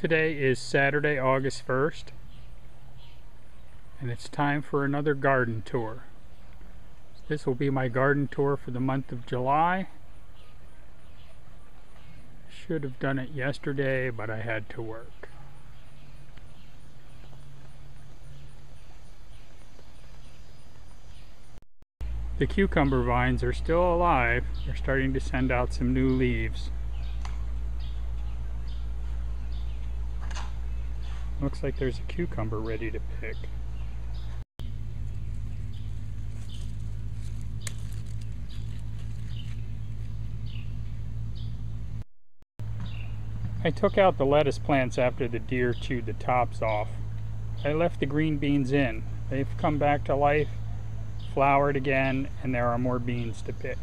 Today is Saturday, August 1st, and it's time for another garden tour. This will be my garden tour for the month of July. Should have done it yesterday, but I had to work. The cucumber vines are still alive. They're starting to send out some new leaves. Looks like there's a cucumber ready to pick. I took out the lettuce plants after the deer chewed the tops off. I left the green beans in. They've come back to life, flowered again, and there are more beans to pick.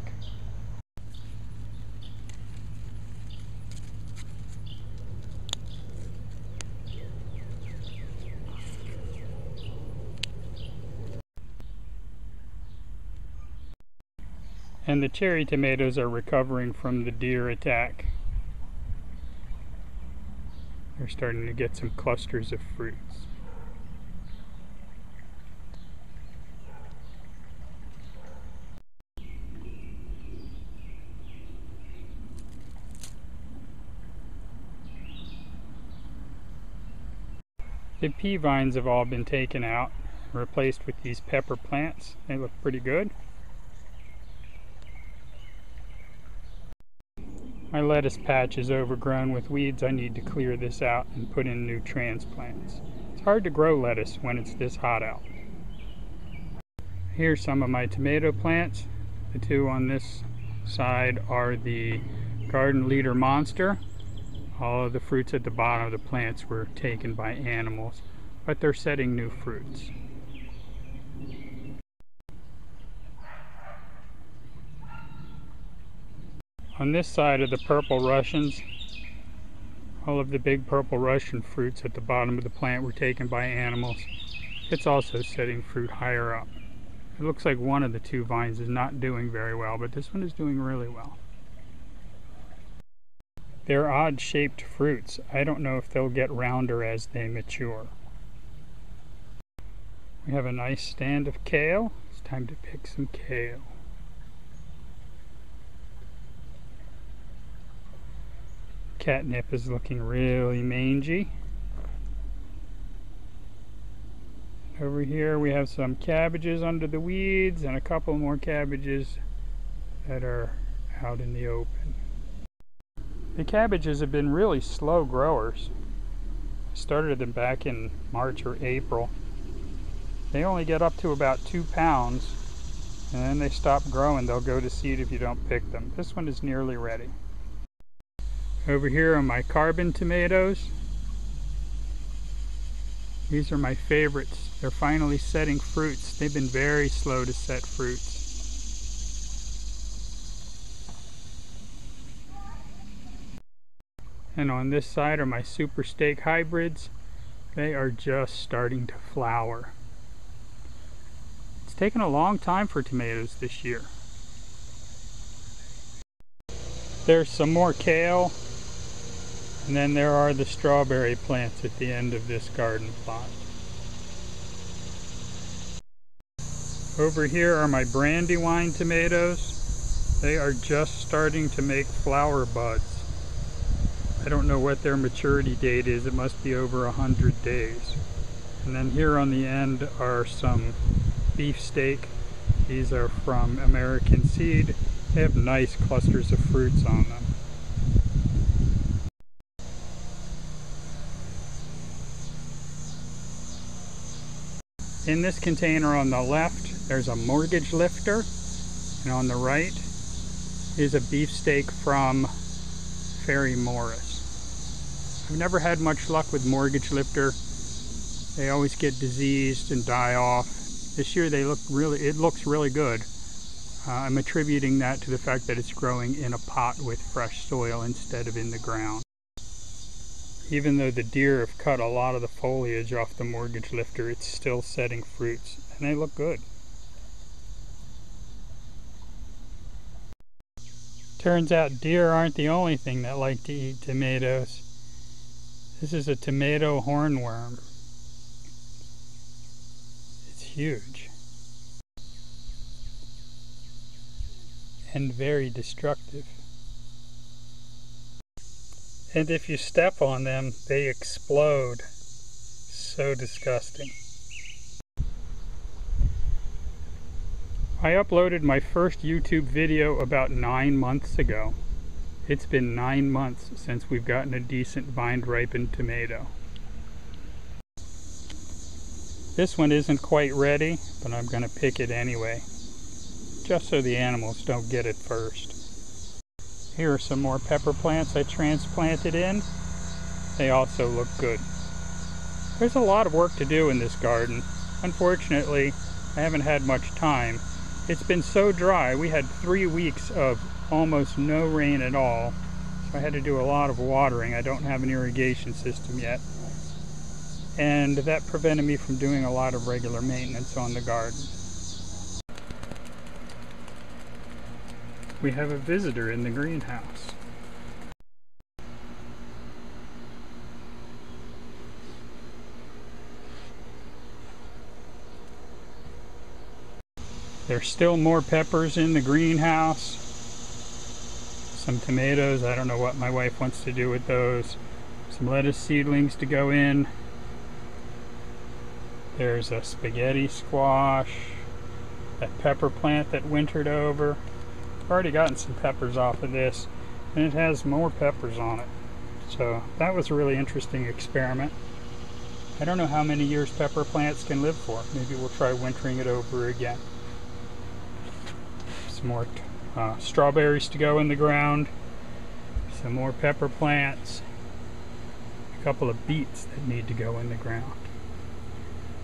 And the cherry tomatoes are recovering from the deer attack. They're starting to get some clusters of fruits. The pea vines have all been taken out and replaced with these pepper plants. They look pretty good. My lettuce patch is overgrown with weeds. I need to clear this out and put in new transplants. It's hard to grow lettuce when it's this hot out. Here's some of my tomato plants. The two on this side are the Garden Leader Monster. All of the fruits at the bottom of the plants were taken by animals, but they're setting new fruits. On this side of the purple Russians, all of the big purple Russian fruits at the bottom of the plant were taken by animals. It's also setting fruit higher up. It looks like one of the two vines is not doing very well, but this one is doing really well. They're odd-shaped fruits. I don't know if they'll get rounder as they mature. We have a nice stand of kale. It's time to pick some kale. Catnip is looking really mangy. Over here we have some cabbages under the weeds and a couple more cabbages that are out in the open. The cabbages have been really slow growers. I started them back in March or April. They only get up to about 2 pounds and then they stop growing. They'll go to seed if you don't pick them. This one is nearly ready. Over here are my carbon tomatoes. These are my favorites. They're finally setting fruits. They've been very slow to set fruits. And on this side are my Super Steak hybrids. They are just starting to flower. It's taken a long time for tomatoes this year. There's some more kale. And then there are the strawberry plants at the end of this garden plot. Over here are my Brandywine tomatoes. They are just starting to make flower buds. I don't know what their maturity date is. It must be over 100 days. And then here on the end are some beefsteak. These are from American Seed. They have nice clusters of fruits on them. In this container on the left, there's a mortgage lifter, and on the right is a beefsteak from Ferry Morris. I've never had much luck with mortgage lifter. They always get diseased and die off. This year it looks really good. I'm attributing that to the fact that it's growing in a pot with fresh soil instead of in the ground. Even though the deer have cut a lot of the foliage off the mortgage lifter, it's still setting fruits, and they look good. Turns out deer aren't the only thing that like to eat tomatoes. This is a tomato hornworm. It's huge. And very destructive. And if you step on them, they explode. So disgusting. I uploaded my first YouTube video about 9 months ago. It's been 9 months since we've gotten a decent vine-ripened tomato. This one isn't quite ready, but I'm going to pick it anyway, just so the animals don't get it first. Here are some more pepper plants I transplanted in. They also look good. There's a lot of work to do in this garden. Unfortunately, I haven't had much time. It's been so dry. We had 3 weeks of almost no rain at all, so I had to do a lot of watering. I don't have an irrigation system yet, and that prevented me from doing a lot of regular maintenance on the garden. We have a visitor in the greenhouse. There's still more peppers in the greenhouse. Some tomatoes, I don't know what my wife wants to do with those. Some lettuce seedlings to go in. There's a spaghetti squash. That pepper plant that wintered over. I've already gotten some peppers off of this, and it has more peppers on it. So that was a really interesting experiment. I don't know how many years pepper plants can live for. Maybe we'll try wintering it over again. Some more strawberries to go in the ground. Some more pepper plants. A couple of beets that need to go in the ground.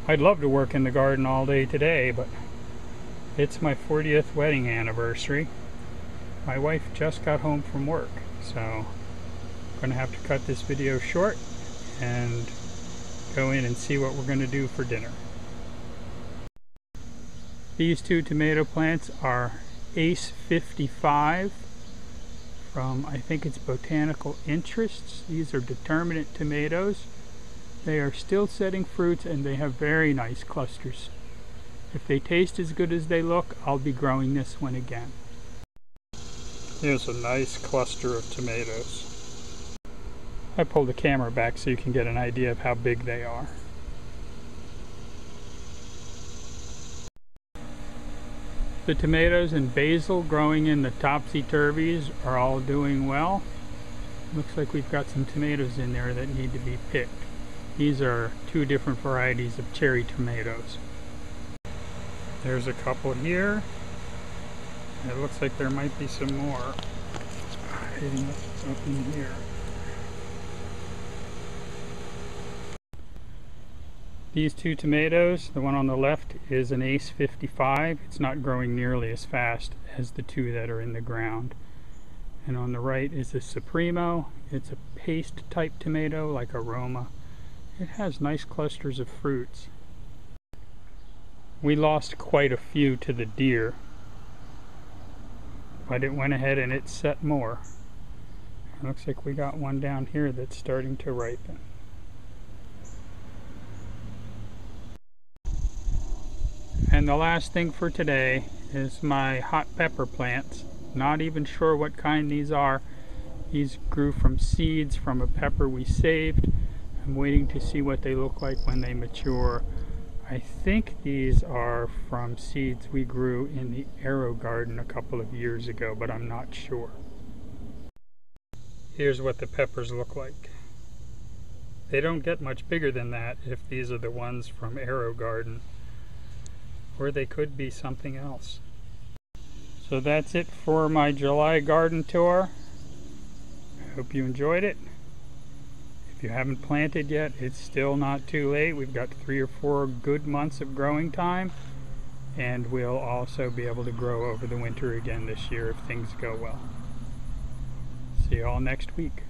I'd love to work in the garden all day today, but it's my 40th wedding anniversary. My wife just got home from work, so I'm going to have to cut this video short and go in and see what we're going to do for dinner. These two tomato plants are Ace 55 from, I think it's Botanical Interests. These are determinate tomatoes. They are still setting fruits and they have very nice clusters. If they taste as good as they look, I'll be growing this one again. Here's a nice cluster of tomatoes. I pulled the camera back so you can get an idea of how big they are. The tomatoes and basil growing in the topsy-turvies are all doing well. Looks like we've got some tomatoes in there that need to be picked. These are two different varieties of cherry tomatoes. There's a couple here. It looks like there might be some more hiding up in here. These two tomatoes, the one on the left is an Ace 55. It's not growing nearly as fast as the two that are in the ground. And on the right is a Supremo. It's a paste type tomato like a Roma. It has nice clusters of fruits. We lost quite a few to the deer, but it went ahead and it set more. It looks like we got one down here that's starting to ripen. And the last thing for today is my hot pepper plants. Not even sure what kind these are. These grew from seeds from a pepper we saved. I'm waiting to see what they look like when they mature. I think these are from seeds we grew in the AeroGarden a couple of years ago, but I'm not sure. Here's what the peppers look like. They don't get much bigger than that if these are the ones from AeroGarden. Or they could be something else. So that's it for my July garden tour. I hope you enjoyed it. If you haven't planted yet, it's still not too late. We've got 3 or 4 good months of growing time, and we'll also be able to grow over the winter again this year if things go well. See you all next week.